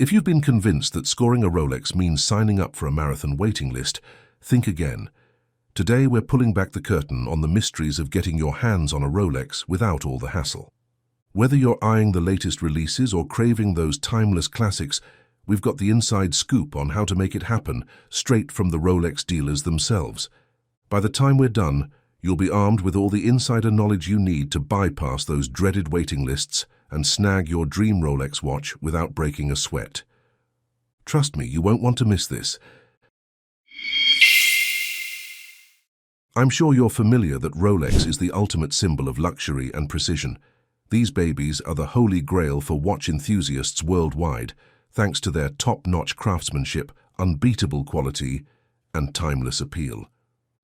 If you've been convinced that scoring a Rolex means signing up for a marathon waiting list, think again. Today we're pulling back the curtain on the mysteries of getting your hands on a Rolex without all the hassle. Whether you're eyeing the latest releases or craving those timeless classics, we've got the inside scoop on how to make it happen straight from the Rolex dealers themselves. By the time we're done, you'll be armed with all the insider knowledge you need to bypass those dreaded waiting lists and snag your dream Rolex watch without breaking a sweat. Trust me, you won't want to miss this. I'm sure you're familiar that Rolex is the ultimate symbol of luxury and precision. These babies are the holy grail for watch enthusiasts worldwide, thanks to their top-notch craftsmanship, unbeatable quality, and timeless appeal.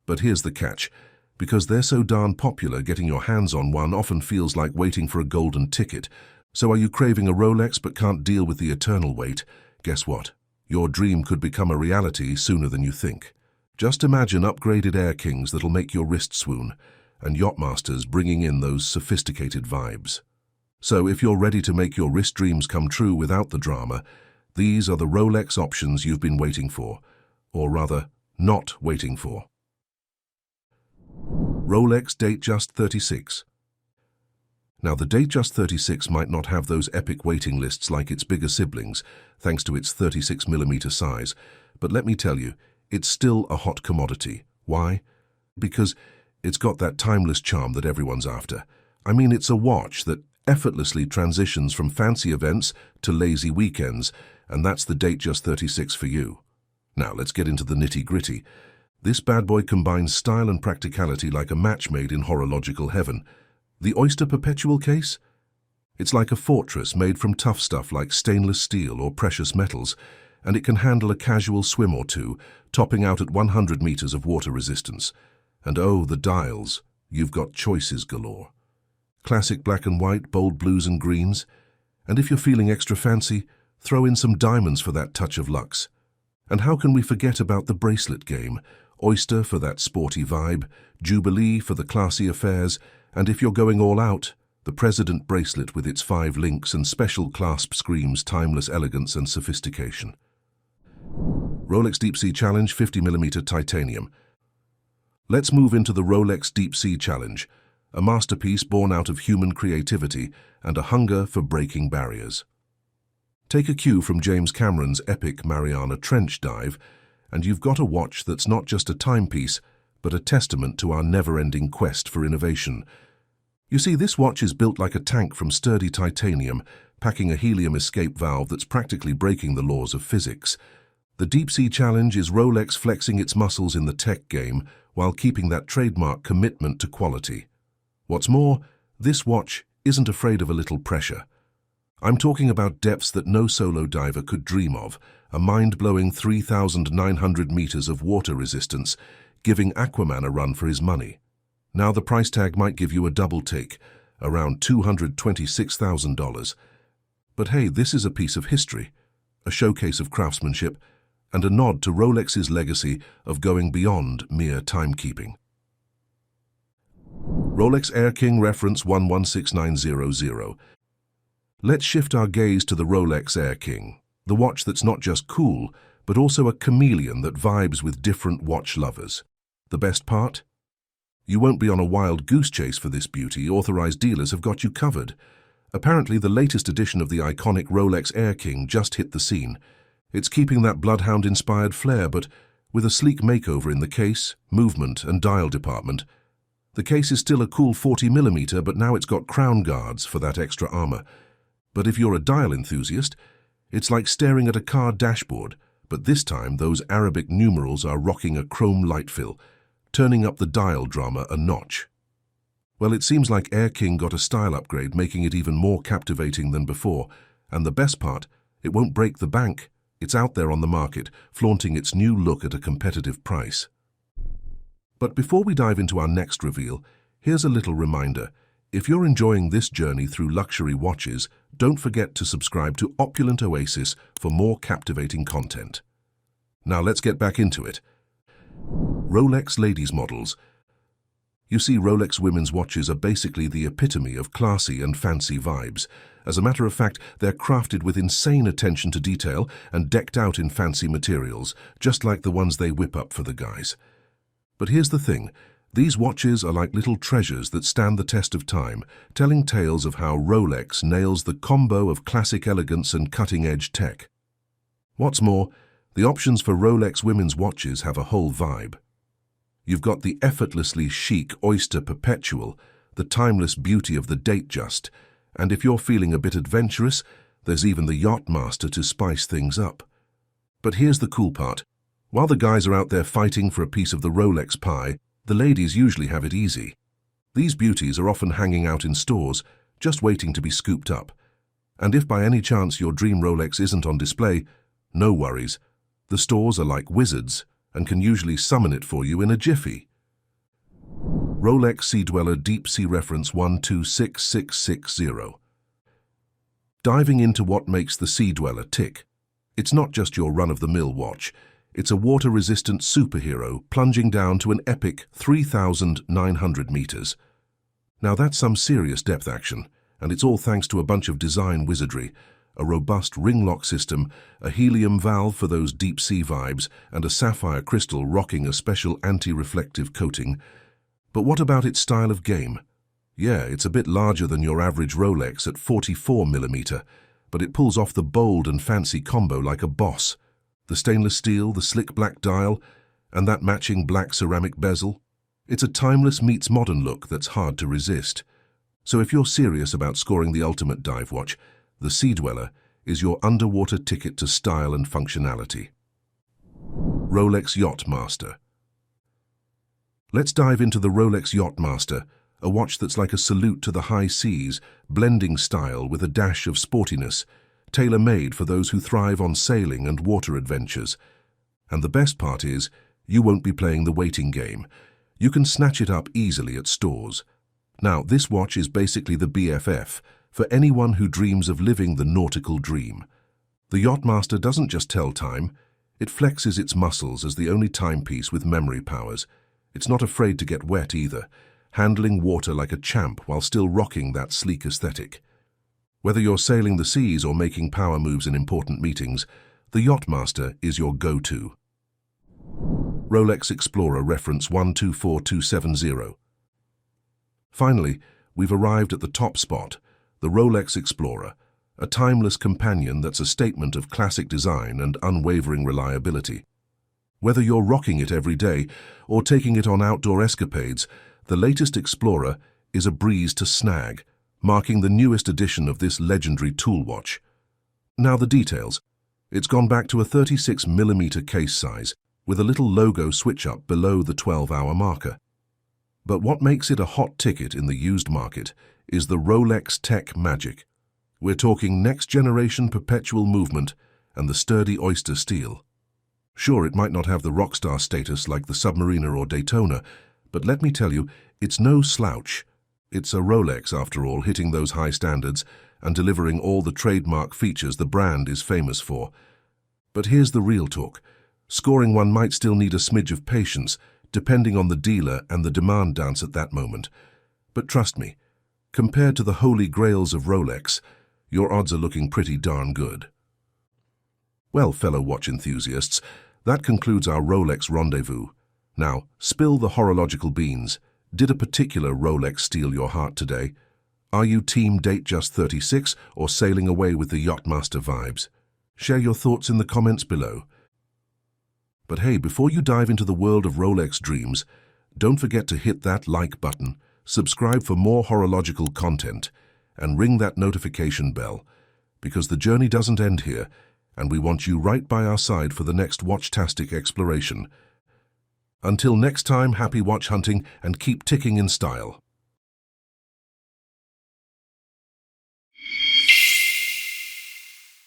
But here's the catch. Because they're so darn popular, getting your hands on one often feels like waiting for a golden ticket. So are you craving a Rolex but can't deal with the eternal wait? Guess what? Your dream could become a reality sooner than you think. Just imagine upgraded Air-Kings that'll make your wrist swoon, and Yacht-Masters bringing in those sophisticated vibes. So if you're ready to make your wrist dreams come true without the drama, these are the Rolex options you've been waiting for, or rather, not waiting for. Rolex Datejust 36. Now, the Datejust 36 might not have those epic waiting lists like its bigger siblings, thanks to its 36mm size, but let me tell you, it's still a hot commodity. Why? Because it's got that timeless charm that everyone's after. I mean, it's a watch that effortlessly transitions from fancy events to lazy weekends, and that's the Datejust 36 for you. Now, let's get into the nitty-gritty. This bad boy combines style and practicality like a match made in horological heaven. The Oyster Perpetual case? It's like a fortress made from tough stuff like stainless steel or precious metals, and it can handle a casual swim or two, topping out at 100 meters of water resistance. And oh, the dials. You've got choices galore. Classic black and white, bold blues and greens. And if you're feeling extra fancy, throw in some diamonds for that touch of luxe. And how can we forget about the bracelet game? Oyster for that sporty vibe, Jubilee for the classy affairs, and if you're going all out, the President bracelet with its 5 links and special clasp screams timeless elegance and sophistication. Rolex Deep Sea Challenge 50mm titanium. Let's move into the Rolex Deep Sea Challenge, a masterpiece born out of human creativity and a hunger for breaking barriers. Take a cue from James Cameron's epic Mariana Trench dive, and you've got a watch that's not just a timepiece, but a testament to our never-ending quest for innovation. You see, this watch is built like a tank from sturdy titanium, packing a helium escape valve that's practically breaking the laws of physics. The Deep Sea Challenge is Rolex flexing its muscles in the tech game while keeping that trademark commitment to quality. What's more, this watch isn't afraid of a little pressure. I'm talking about depths that no solo diver could dream of, a mind-blowing 3,900 meters of water resistance, giving Aquaman a run for his money. Now the price tag might give you a double take, around $226,000. But hey, this is a piece of history, a showcase of craftsmanship, and a nod to Rolex's legacy of going beyond mere timekeeping. Rolex Air-King reference 116900. Let's shift our gaze to the Rolex Air-King, the watch that's not just cool, but also a chameleon that vibes with different watch lovers. The best part? You won't be on a wild goose chase for this beauty. Authorized dealers have got you covered. Apparently, the latest edition of the iconic Rolex Air-King just hit the scene. It's keeping that bloodhound-inspired flair, but with a sleek makeover in the case, movement, and dial department. The case is still a cool 40mm, but now it's got crown guards for that extra armor. But if you're a dial enthusiast, it's like staring at a car dashboard, but this time those Arabic numerals are rocking a chrome light fill, turning up the dial drama a notch. Well, it seems like Air-King got a style upgrade, making it even more captivating than before, and the best part, it won't break the bank. It's out there on the market, flaunting its new look at a competitive price. But before we dive into our next reveal, here's a little reminder. If you're enjoying this journey through luxury watches, don't forget to subscribe to Opulent Oasis for more captivating content. Now let's get back into it. Rolex Ladies Models. You see, Rolex women's watches are basically the epitome of classy and fancy vibes. As a matter of fact, they're crafted with insane attention to detail and decked out in fancy materials, just like the ones they whip up for the guys. But here's the thing. These watches are like little treasures that stand the test of time, telling tales of how Rolex nails the combo of classic elegance and cutting-edge tech. What's more, the options for Rolex women's watches have a whole vibe. You've got the effortlessly chic Oyster Perpetual, the timeless beauty of the Datejust, and if you're feeling a bit adventurous, there's even the Yacht-Master to spice things up. But here's the cool part. While the guys are out there fighting for a piece of the Rolex pie, the ladies usually have it easy. These beauties are often hanging out in stores, just waiting to be scooped up. And if by any chance your dream Rolex isn't on display, no worries. The stores are like wizards and can usually summon it for you in a jiffy. Rolex Sea-Dweller Deep Sea Reference 126660. Diving into what makes the Sea-Dweller tick. It's not just your run-of-the-mill watch. It's a water-resistant superhero plunging down to an epic 3,900 meters. Now that's some serious depth action, and it's all thanks to a bunch of design wizardry, a robust ring lock system, a helium valve for those deep sea vibes, and a sapphire crystal rocking a special anti-reflective coating. But what about its style of game? Yeah, it's a bit larger than your average Rolex at 44mm, but it pulls off the bold and fancy combo like a boss. The stainless steel, the slick black dial, and that matching black ceramic bezel. It's a timeless meets modern look that's hard to resist. So if you're serious about scoring the ultimate dive watch, the Sea-Dweller is your underwater ticket to style and functionality. Rolex Yacht-Master. Let's dive into the Rolex Yacht-Master, a watch that's like a salute to the high seas, blending style with a dash of sportiness, tailor-made for those who thrive on sailing and water adventures. And the best part is, you won't be playing the waiting game. You can snatch it up easily at stores. Now, this watch is basically the BFF for anyone who dreams of living the nautical dream. The Yacht-Master doesn't just tell time, it flexes its muscles as the only timepiece with memory powers. It's not afraid to get wet either, handling water like a champ while still rocking that sleek aesthetic. Whether you're sailing the seas or making power moves in important meetings, the Yacht-Master is your go-to. Rolex Explorer Reference 124270. Finally, we've arrived at the top spot, the Rolex Explorer, a timeless companion that's a statement of classic design and unwavering reliability. Whether you're rocking it every day or taking it on outdoor escapades, the latest Explorer is a breeze to snag, marking the newest edition of this legendary tool watch. Now the details. It's gone back to a 36mm case size, with a little logo switch-up below the 12-hour marker. But what makes it a hot ticket in the used market is the Rolex tech magic. We're talking next-generation perpetual movement and the sturdy oyster steel. Sure, it might not have the rockstar status like the Submariner or Daytona, but let me tell you, it's no slouch. It's a Rolex, after all, hitting those high standards and delivering all the trademark features the brand is famous for. But here's the real talk. Scoring one might still need a smidge of patience, depending on the dealer and the demand dance at that moment. But trust me, compared to the holy grails of Rolex, your odds are looking pretty darn good. Well, fellow watch enthusiasts, that concludes our Rolex rendezvous. Now, spill the horological beans. Did a particular Rolex steal your heart today? Are you Team Datejust 36 or sailing away with the Yacht-Master vibes? Share your thoughts in the comments below. But hey, before you dive into the world of Rolex dreams, don't forget to hit that like button, subscribe for more horological content, and ring that notification bell, because the journey doesn't end here, and we want you right by our side for the next watch-tastic exploration. Until next time, happy watch hunting and keep ticking in style.